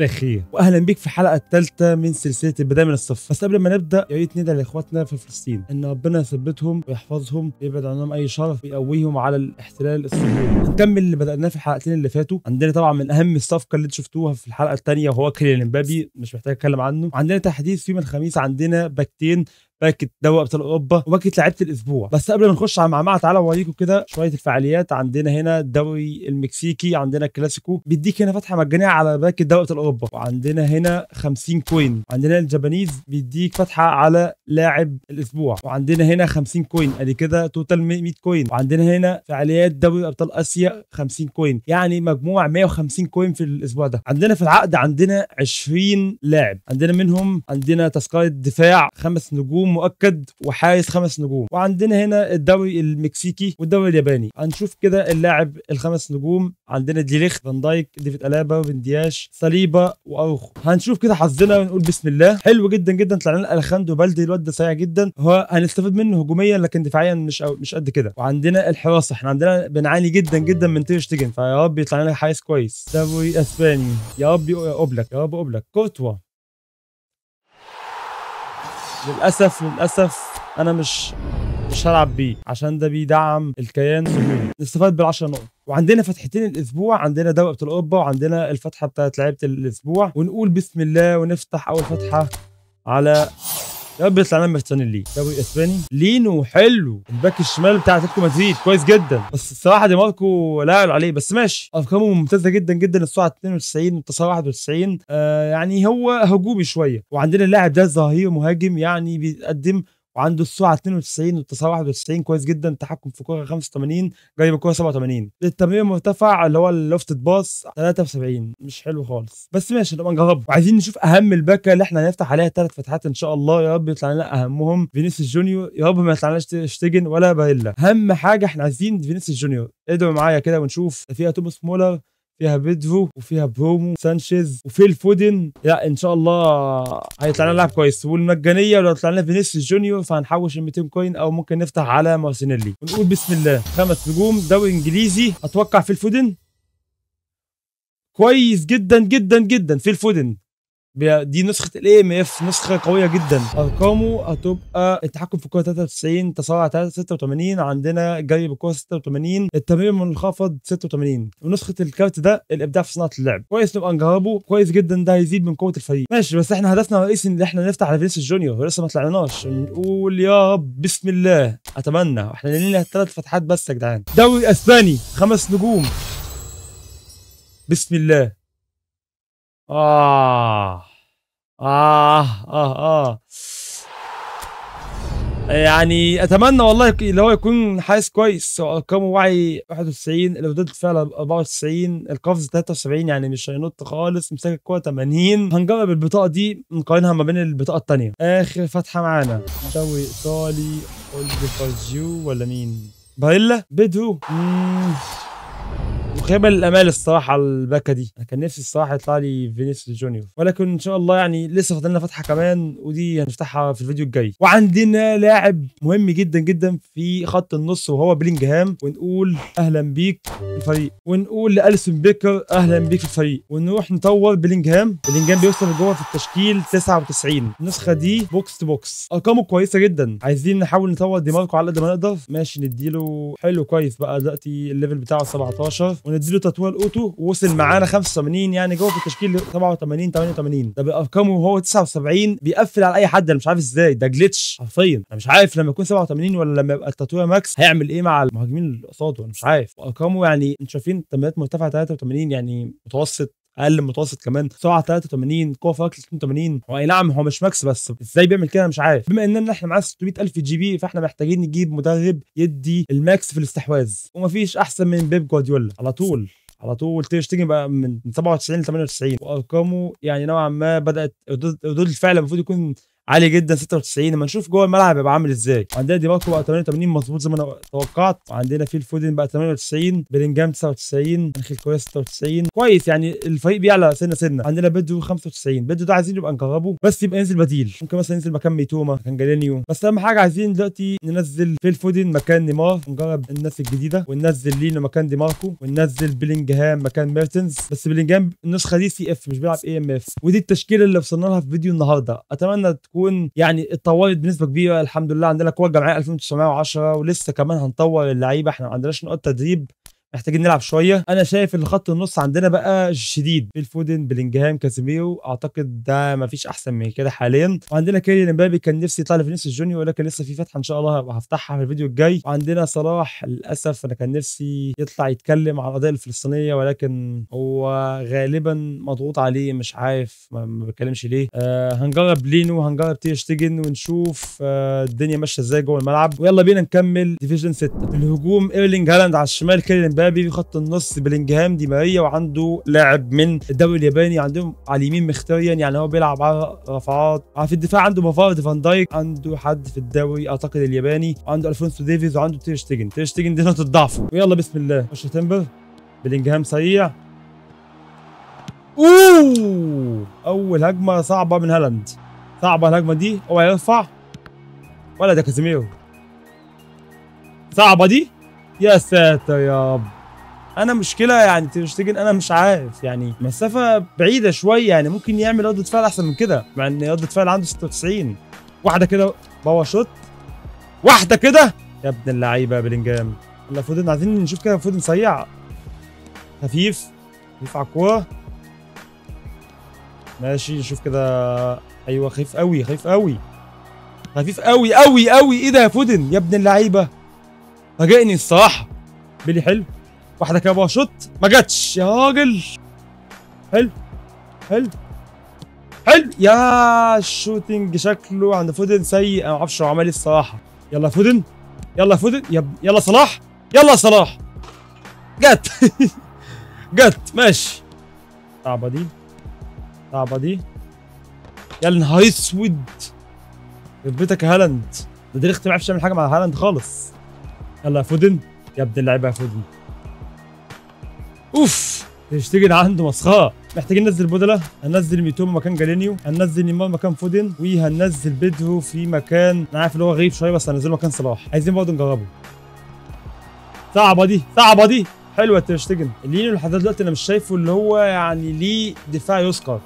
مساء الخير واهلا بيك في الحلقه الثالثه من سلسله البدايه من الصفر. بس قبل ما نبدا يا ريت ندعي لاخواتنا في فلسطين ان ربنا يثبتهم ويحفظهم ويبعد عنهم اي شر ويقويهم على الاحتلال الصهيوني. هنكمل اللي بدأناه في الحلقتين اللي فاتوا. عندنا طبعا من اهم الصفقه اللي شفتوها في الحلقه الثانيه وهو كيليان امبابي، مش محتاج اتكلم عنه. وعندنا تحديث يوم الخميس، عندنا باكتين، باكة دوري ابطال اوروبا وباكة لعيبه الاسبوع. بس قبل ما نخش على المعمعه تعالى اوريكم كده شويه الفعاليات. عندنا هنا الدوري المكسيكي، عندنا الكلاسيكو بيديك هنا فتحه مجانيه على باكة دوري ابطال اوروبا، وعندنا هنا 50 كوين. عندنا الجابانيز بيديك فتحه على لاعب الاسبوع، وعندنا هنا 50 كوين، ادي كده توتال 100 كوين. وعندنا هنا فعاليات دوري ابطال اسيا 50 كوين، يعني مجموع 150 كوين في الاسبوع ده. عندنا في العقد عندنا 20 لاعب، عندنا منهم عندنا تذكره دفاع 5 نجوم مؤكد وحارس 5 نجوم. وعندنا هنا الدوري المكسيكي والدوري الياباني. هنشوف كده اللاعب ال5 نجوم، عندنا ديليخت، فان دايك، ديفيد الابا، فين دياش، صليبا واروخو. هنشوف كده حظنا ونقول بسم الله. حلو جدا جدا، طلع لنا الخاندو بالدي، الواد ده سريع جدا، هو هنستفيد منه هجوميا لكن دفاعيا مش قد كده. وعندنا الحراسه، احنا عندنا بنعاني جدا جدا من تير شتيجن، فيا رب يطلع لنا حارس كويس. دوري اسباني، يا رب اوبلك، يا رب اوبلك. كورتوا للاسف انا مش هلعب بيه عشان ده بيدعم الكيان الصهيوني. نستفاد بال10 نقط. وعندنا فتحتين الاسبوع، عندنا دوري ابطال اوروبا وعندنا الفتحه بتاعت لعيبه الاسبوع. ونقول بسم الله ونفتح اول فتحه على يا رب يطلع لنا مارتينيلي. دوري اسباني، لينو حلو، الباك الشمال بتاع اتلتيكو مدريد كويس جدا، بس الصراحه دي ماركو لا يعلى عليه، بس ماشي. ارقامه ممتازه جدا جدا، السرعه 92 والتسارع 91، يعني هو هجومي شويه. وعندنا اللاعب ده ظهير مهاجم يعني بيتقدم، وعنده السرعه 92 والتسارع 91 كويس جدا، التحكم في كوره 85، جايب الكوره 87، التمرير المرتفع اللي هو اللوفتد باص 73، مش حلو خالص بس ماشي نبقى نجربه. وعايزين نشوف اهم الباكه اللي احنا هنفتح عليها 3 فتحات ان شاء الله، يا رب يطلع لنا اهمهم فينيسيوس جونيور، يا رب ما يطلعناش شتيجن ولا باريلا. اهم حاجه احنا عايزين فينيسيوس جونيور. ادعوا معايا كده ونشوف. فيها توماس مولر، فيها بيدرو، وفيها برومو سانشيز، وفي الفودن. لا ان شاء الله هيطلع لنا لاعب كويس. والمجانيه لو طلع لنا فينيسيوس جونيور فهنحوش ال 200 كوين او ممكن نفتح على مارتينيلي. ونقول بسم الله. 5 نجوم، دوري انجليزي، اتوقع في الفودن كويس جدا جدا جدا. في الفودن دي نسخه الاي ام اف، نسخه قويه جدا. ارقامه هتبقى التحكم في الكوره 93، تسارع 86، عندنا جري بالكوره 86، التمرير المنخفض 86. ونسخه الكارت ده الابداع في صناعه اللعب كويس، نبقى نجربه كويس جدا، ده هيزيد من قوه الفريق ماشي. بس احنا هدفنا الرئيسي ان احنا نفتح على فينيسيوس جونيور، ولسه ما طلعناش. نقول يا رب بسم الله. اتمنى احنا لنا 3 فتحات بس يا جدعان. دوري اسباني، 5 نجوم، بسم الله. آه يعني اتمنى والله اللي هو يكون حارس كويس. ارقامه وعي 91، الردود فعلا 94، القفز 73، يعني مش هينط خالص، مساك الكوره 80. هنجرب البطاقه دي نقارنها ما بين البطاقه الثانيه. اخر فتحه معانا دوري ايطالي، اولدي ولا مين؟ باريلا، بيدرو. وخيبة للامال الصراحه على الباكه دي. انا كان نفسي الصراحه يطلع لي فينيسيوس جونيور، ولكن ان شاء الله يعني لسه فاضل لنا فتحه كمان ودي هنفتحها في الفيديو الجاي. وعندنا لاعب مهم جدا جدا في خط النص وهو بلينجهام، ونقول اهلا بيك في الفريق. ونقول لاليسون بيكر اهلا بيك في الفريق. ونروح نطور بلينجهام بيوصل جوه في التشكيل 99. النسخه دي بوكس تو بوكس، ارقامه كويسه جدا. عايزين نحاول نطور دي ماركو على قد ما نقدر ماشي. نديله حلو كويس بقى دلوقتي، الليفل بتاعه 17، ونديله تطوير اوتو، ووصل معانا 85، يعني جوه في التشكيل 87 88. ده بارقامه وهو 79 بيقفل على اي حد، انا مش عارف ازاي، ده جليتش حرفيا. انا مش عارف لما يكون 87 ولا لما يبقى التطوير ماكس هيعمل ايه مع المهاجمين اللي قصاده، انا مش عارف. وارقامه يعني انتوا شايفين تمريرات مرتفعه 83، يعني متوسط اقل متوسط كمان، سرعه 83، قوه فاكل 82. هو اي نعم هو مش ماكس، بس ازاي بيعمل كده انا مش عارف. بما اننا احنا معانا 600000 جي بي فاحنا محتاجين نجيب مدرب يدي الماكس في الاستحواذ، ومفيش احسن من بيب جوارديولا. على طول تير شتيجن بقى من 97 ل 98، وارقامه يعني نوعا ما بدات ردود الفعل المفروض يكون عالي جدا 96. لما نشوف جوه الملعب هيبقى عامل ازاي. عندنا دي ماركو بقى 88 مظبوط زي ما انا توقعت. وعندنا فيل فودن بقى 98، بيلينجهام 99، انخيل كويس 96. كويس يعني الفريق بيعلى سنه سنه. عندنا بيدو 95. بيدو ده عايزين نبقى نجربه بس يبقى ينزل بديل، ممكن مثلا ينزل مكان ميتوما مكان جالينيو. بس اهم حاجه عايزين دلوقتي ننزل فيل فودن مكان نيمار، نجرب الناس الجديده، وننزل لينو مكان دي ماركو، وننزل بيلينجهام مكان ميرتنز. بس بيلينجهام النسخه دي سي اف مش بيلعب اي ام اف. ودي التشكيله اللي وصلنا لها في فيديو النهارده. اتمنى تكون يعني اتطورت بنسبه كبيره. الحمد لله عندنا قوه جماعيه 2910 ولسه كمان هنطور اللعيبه. احنا ما عندناش نقاط تدريب، محتاجين نلعب شويه. انا شايف ان خط النص عندنا بقى شديد، فيل فودن بيلينجهام كازيميرو، اعتقد ده ما فيش احسن من كده حاليا. وعندنا كيليان امبابي كان نفسي يطلع لفينيسيوس جونيور ولكن لسه في فتحه ان شاء الله هفتحها في الفيديو الجاي. وعندنا صلاح للاسف انا كان نفسي يطلع يتكلم عن القضيه الفلسطينيه ولكن هو غالبا مضغوط عليه، مش عارف ما بيتكلمش ليه. هنجرب لينو، هنجرب تير شتيجن ونشوف الدنيا ماشيه ازاي جوه الملعب. ويلا بينا نكمل ديفيجن 6. في الهجوم ايرلينج هالاند على الشمال، كيليان امبابي. في خط النص بلينجهام، دي ماريا، وعنده لاعب من الدوري الياباني عندهم على اليمين مختاريا، يعني هو بيلعب على رفعات. في الدفاع عنده بافارد، فان دايك، عنده حد في الدوري اعتقد الياباني، وعنده الفونسو ديفيز، وعنده تير شتيجن. تير شتيجن دي نقطه ضعفه. ويلا بسم الله خش تمبر. بلينجهام سريع. اول هجمه صعبه من هالاند، صعبه الهجمه دي. اوعى يرفع ولا ده كازيميرو. صعبه دي يا ساتر يا رب. انا مشكله يعني تير شتيجن انا مش عارف يعني مسافه بعيده شويه، يعني ممكن يعمل ردة فعل احسن من كده مع ان ردة فعل عنده 96. واحده كده باور شوت، واحده كده يا ابن اللعيبه يا بلينجهام. يلا فودن، عايزين نشوف كده فودن سريع خفيف خفيف على الكوره. ماشي نشوف كده. ايوه خفيف قوي خفيف قوي خفيف قوي قوي قوي. ايه ده يا فودن يا ابن اللعيبه، فاجئني الصراحه. بيلي حلو، واحده كده باور شوت ما جاتش يا راجل. حلو حلو حلو. يا الشوتنج شكله عند فودن سيء، انا ما اعرفش هو عمل ايه الصراحه. يلا فودن، يلا فودن، يلا صلاح، يلا صلاح. جت جت ماشي. صعبه دي صعبه دي. يا نهار اسود يخرب بيتك يا هالاند. ده ديليخت ما عرفش يعمل حاجه مع هالاند خالص. يلا يا فودن يا ابن اللعيبه يا فودن. اوف تشتغل عنده مسخره. محتاجين ننزل بودلة، هننزل ميتوما مكان جالينيو، هننزل نيمار مكان فودن، وهننزل بيدرو في مكان انا عارف اللي هو غريب شويه بس هننزله مكان صلاح. عايزين برضه نجربه. صعبه دي صعبه دي. حلوه تير شتيجن. اللي لحد دلوقتي انا مش شايفه اللي هو يعني ليه دفاع يذكر.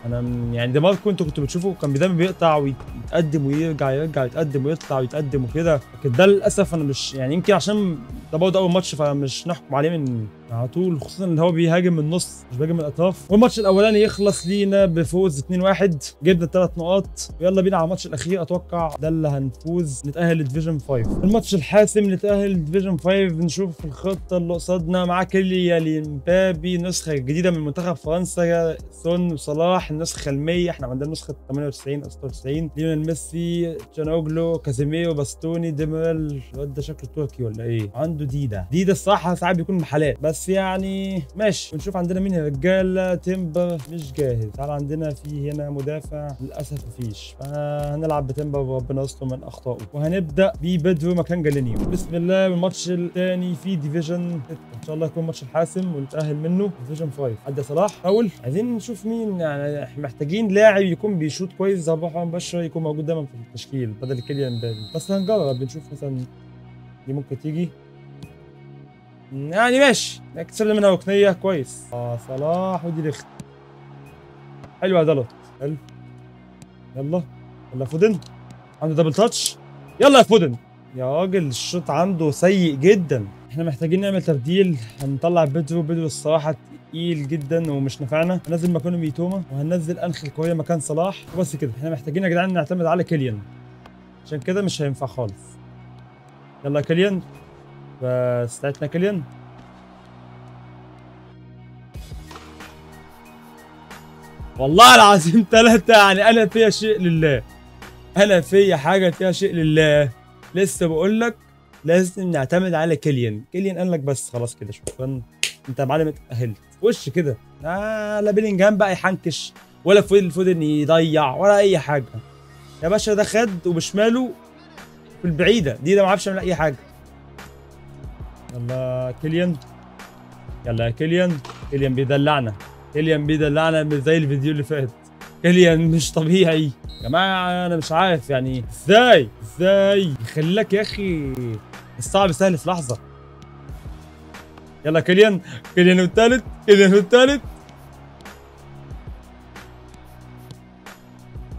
انا يعني دي ماركو انتوا كنتوا بتشوفوا كان دايما بيقطع ويتقدم ويرجع يرجع يتقدم ويطلع ويتقدم وكده، لكن ده للاسف انا مش يعني يمكن عشان ده برضه اول ماتش فمش نحكم عليه من على طول، خصوصا ان هو بيهاجم من النص مش بيهاجم من الاطراف. والماتش الاولاني يخلص لينا بفوز 2-1، جبنا 3 نقاط. ويلا بينا على الماتش الاخير، اتوقع ده اللي هنفوز نتاهل لديفيجن 5. الماتش الحاسم نتاهل لديفيجن 5. نشوف الخطه اللي قصادنا. مع كيليان امبابي نسخه جديده من منتخب فرنسا، سون وصلاح النسخه ال100. احنا عندنا نسخه 98 او 96. ليونيل ميسي، جانوجلو، كازيميرو، باستوني، ديميرال. الواد ده شكله تركي ولا ايه؟ عنده ديدا الصراحه ساعات بيكون محلات بس يعني ماشي. ونشوف عندنا مين يا رجاله. تيمبر مش جاهز. تعال عندنا في هنا مدافع للاسف مفيش، فهنلعب بتيمبر وربنا يستر من اخطائه. وهنبدا ببيدرو مكان جالينيو. بسم الله. الماتش الثاني في ديفيجن 6 ان شاء الله يكون ماتش الحاسم ونتاهل منه ديفيجن 5. عدى صلاح فاول. عايزين نشوف مين يعني، احنا محتاجين لاعب يكون بيشوط كويس زي ابو حمام بشر يكون موجود دايما في التشكيل بدل كيليان امبابي. بس هنجرب نشوف مثلا دي ممكن تيجي يعني ماشي. كسبنا منها ركنيه كويس. صلاح ودي ليخت. حلوه دلوت. حلو. يلا فودن عنده دبل تاتش. يلا يا فودن يا راجل. الشوط عنده سيء جدا. احنا محتاجين نعمل تبديل. هنطلع بيدرو الصراحه تقيل جدا ومش نافعنا. هننزل مكانه ميتوما وهننزل انخل كويه مكان صلاح وبس كده. احنا محتاجين يا جدعان نعتمد على كيليان عشان كده مش هينفع خالص. يلا كيليان بس بتاعتنا كيليان. والله العظيم 3 يعني انا فيها شيء لله. انا فيا حاجه فيها شيء لله. لسه بقول لك لازم نعتمد على كيليان قال لك بس خلاص كده شكرا انت يا معلم اتاهلت. وش كده لا بيلينجهام بقى يحنكش ولا فودن يضيع ولا اي حاجه. يا باشا ده خد وبشماله في البعيده دي، ده ما عرفش يعمل اي حاجه. يلا كيليان، يلا يا كيليان. كيليان بيدلعنا، كيليان بيدلعنا مش زي الفيديو اللي فات. كيليان مش طبيعي يا جماعه، انا مش عارف يعني ازاي يخلي لك يا اخي الصعب سهل في لحظه. يلا كيليان، كيليان والثالث، كيليان والثالث.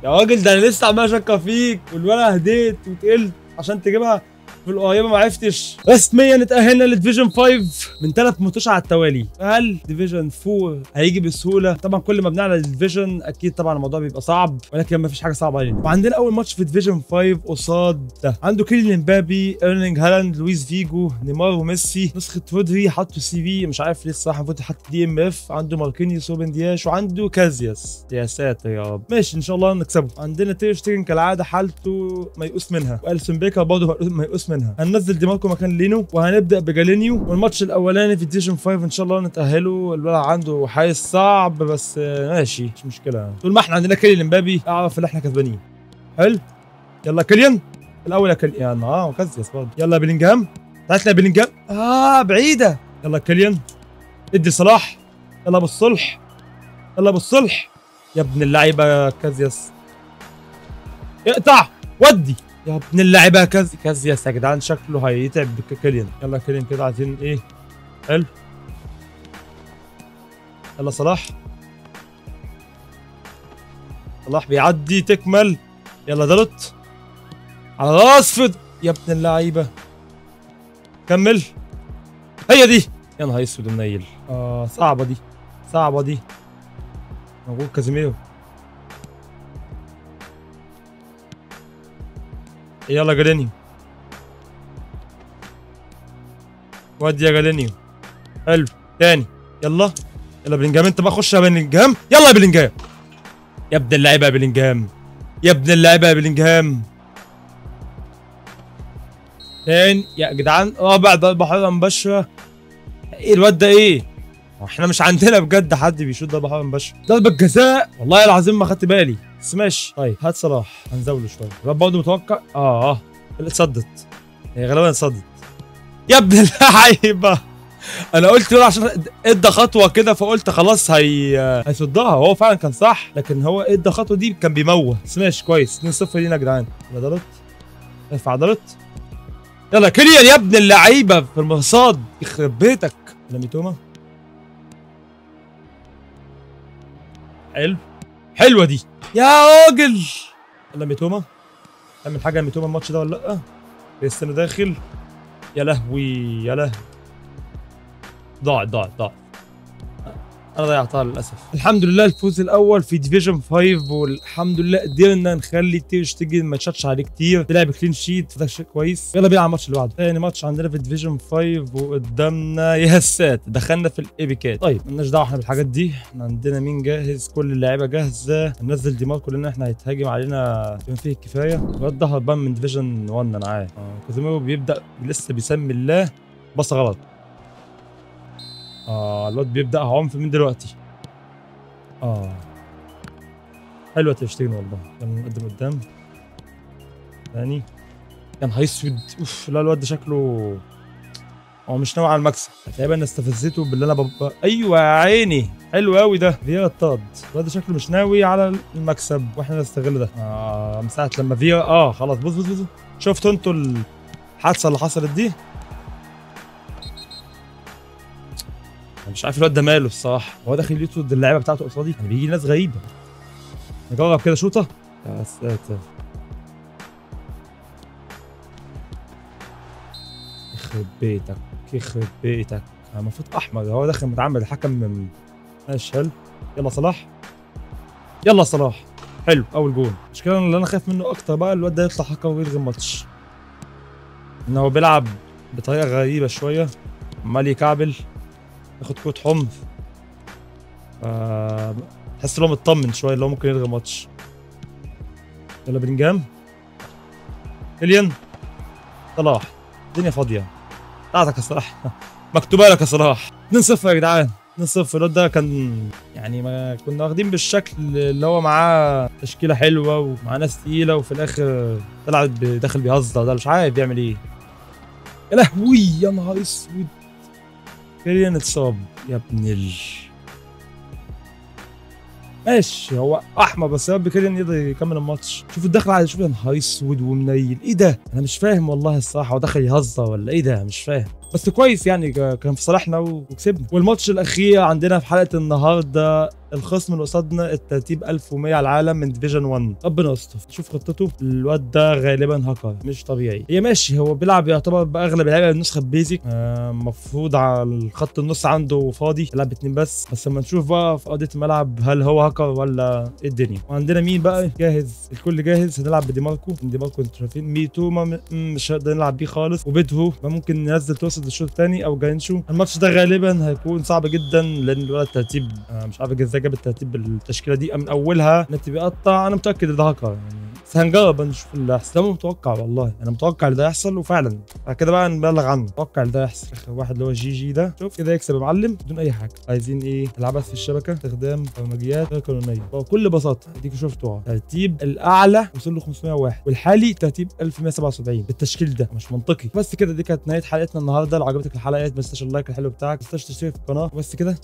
يا راجل ده انا لسه عمال اشكر فيك والولا هديت وتقلت عشان تجيبها في القريبه ما عرفتش. رسميا اتأهلنا لديفيجن 5 من 3 ماتشات على التوالي. هل ديفيجن 4 هيجي بسهوله؟ طبعا كل ما بنعلى الديفيجن اكيد طبعا الموضوع بيبقى صعب، ولكن ما فيش حاجه صعبه علينا. وعندنا اول ماتش في ديفيجن 5 قصاد ده، عنده كيليان امبابي، ايرلينج هالاند، لويس فيجو، نيمار وميسي. نسخه رودري حطوا سي في مش عارف ليه الصراحه، المفروض حط دي ام اف. عنده ماركينيوس وبن دياش وعنده كازياس. يا ساتر يا رب، ماشي ان شاء الله نكسبه. عندنا تير شتيجن كالعاده حالته ميؤوس منها، والسون بيكر برضه ميؤوس منها. هننزل دي ماركو مكان لينو وهنبدا بجالينيو. والماتش الاولاني في ديفيجن 5 ان شاء الله نتاهله. الولد عنده حارس صعب بس ماشي مش مشكله، طول ما احنا عندنا كيليان امبابي اعرف ان احنا كسبانين. حلو، يلا كيليان الاول يا كيليان. وكزياس برضه. يلا بلينجهام، تعال يا بلينجهام. بعيده. يلا كيليان، ادي صلاح. يلا ابو الصلح، يلا ابو الصلح يا ابن اللعيبه. كازياس اقطع ودي يا ابن اللعيبه. كازياس يا جدعان شكله هيتعب بكيليان. يلا كيليان كده عايزين ايه؟ حلو، يلا صلاح، صلاح بيعدي تكمل. يلا دلوت على راس فد يا ابن اللعيبه. كمل، هي دي. يا نهار اسود منيل. صعبه دي، صعبه دي. موجود كازيميرو. يلا جالينيو، ودي يا جالينيو. حلو تاني. يلا يلا بلينجهام، انت بقى خش يا بلينجهام. يلا يا بلينجهام يا ابن اللعيبه، يا بلينجهام يا ابن اللعيبه، يا بلينجهام. تاني يا جدعان. رابع ضربه حره مباشره. ايه الواد ده ايه؟ احنا مش عندنا بجد حد بيشوط ضربه حره مباشره. ضربه جزاء والله العظيم ما خدت بالي، بس ماشي. طيب هات صلاح هنزوله شويه. الواد برضه متوقع. اتصدت، هي غالبا اتصدت يا ابن اللعيبه. انا قلت له عشان ادى خطوه كده فقلت خلاص هيصدها. هو فعلا كان صح، لكن هو ادى خطوه دي كان بيموه. بس ماشي كويس. 2-0 لينا يا جدعان. يلا دلوت، ارفع دلوت. يلا كيليان يا ابن اللعيبه في المرصاد، يخرب بيتك. يلا ميتوما. حلو، حلوه دي يا راجل. يلا ميتوما، تعمل حاجه يا ميتوما الماتش ده ولا لا؟ كريستيانو داخل. يا لهوي يا لهوي، ضاعت. انا ضيعتها للاسف. الحمد لله الفوز الاول في ديفيجن 5، والحمد لله قدرنا نخلي تير شتيجن ما يتشاتش عليه كتير. بيلعب كلين شيت فده شيء كويس. يلا بينا على الماتش اللي بعده. تاني ماتش عندنا في ديفيجن 5 وقدامنا يا سات دخلنا في الايبيكات. طيب مالناش دعوه احنا بالحاجات دي. احنا عندنا مين جاهز؟ كل اللعيبه جاهزه. هننزل دي ماركو لان احنا هيتهاجم علينا بما فيه الكفايه. الواد ده هربان من ديفيجن 1 انا عارف. كازيميرو بيبدا لسه بيسمي الله، بص غلط. الواد بيبدأ عنف من دلوقتي. حلوة تشتين والله. يلا نقدم قدام ثاني. كان هيسود. اوف لا الواد ده شكله هو مش ناوي على المكسب. تقريبا انا استفزيته باللي انا ايوه يا عيني، حلو قوي ده. فيرا الطرد. الواد ده شكله مش ناوي على المكسب واحنا نستغل ده. من ساعة لما فيرا خلاص. بص شفتوا انتوا الحادثة اللي حصلت دي؟ مش عارف الواد ده ماله الصراحه. هو داخل يطرد اللعيبه بتاعته قصادي. يعني بيجي ناس غريبه. نجرب كده شوطه. يا ساتر، يخرب بيتك يخرب بيتك. المفروض احمر. هو داخل متعمد. الحكم من ماشي. حلو، يلا صلاح، يلا صلاح. حلو اول جول. المشكله اللي انا خايف منه اكتر بقى الواد ده يطلع حكم ويلغي الماتش، ان هو بيلعب بطريقه غريبه شويه، عمال يكعبل، ياخد كوت حمض. تحس ان هو مطمن شويه اللي هو ممكن يلغي ماتش. يلا بلينجهام، كيليان، صلاح. الدنيا فاضيه بتاعتك يا صلاح. مكتوبه لك يا صلاح. 2-0 يا جدعان. 2-0. الواد ده كان يعني ما كنا واخدين بالشكل اللي هو معاه تشكيله حلوه ومعاه ناس تقيله، وفي الاخر طلع داخل بيهزر، ده مش عارف بيعمل ايه. يا لهوي يا نهار اسود، كيليان اتصاب يا ابن ماشي هو احمر، بس يا رب كيليان يقدر يكمل الماتش. شوف الدخل على، شوف يا نهار اسود ومنيل، ايه ده؟ انا مش فاهم والله الصراحه، هو دخل يهزر ولا ايه ده؟ مش فاهم، بس كويس يعني كان في صالحنا وكسبنا. والماتش الاخير عندنا في حلقه النهارده، الخصم اللي قصادنا الترتيب 1100 على العالم من ديفيجن 1. ربنا يستر. شوف خطته، الواد ده غالبا هاكر مش طبيعي. هي ماشي، هو بيلعب يعتبر باغلب اللعيبه النسخه البيزك، المفروض على الخط النص عنده فاضي، يلعب اتنين بس لما نشوف بقى في ارضيه الملعب هل هو هاكر ولا ايه الدنيا. وعندنا مين بقى جاهز؟ الكل جاهز. هنلعب بديماركو. انتوا شايفين ميتو مش هنقدر نلعب بيه خالص، وبيدهو ممكن ننزل توسط للشوط الثاني او جاينشو. الماتش ده غالبا هيكون صعب جدا، لان الولد الترتيب مش عارف ازاي جاب الترتيب بالتشكيله دي من اولها. النت بيقطع، انا متاكد ان ده هاكر يعني، بس هنجرب نشوف اللي هيحصل. ده متوقع والله، انا متوقع ان ده يحصل، وفعلا بعد كده بقى نبلغ عنه. متوقع ان ده يحصل. اخر واحد اللي هو جي ده، شوف كده يكسب يا معلم بدون اي حاجه. عايزين ايه؟ العبث في الشبكه، استخدام برمجيات غير قانونيه، بكل بساطه. اديك شفتوا الترتيب الاعلى وصل له 501، والحالي ترتيب 1177 بالتشكيل ده، مش منطقي. بس كده دي كانت نهايه حلقتنا النهارده. لو عجبتك الحلقه ما تنساش اللايك الحلو بتاعك، ما تنساش تشترك في القناه. بس كده.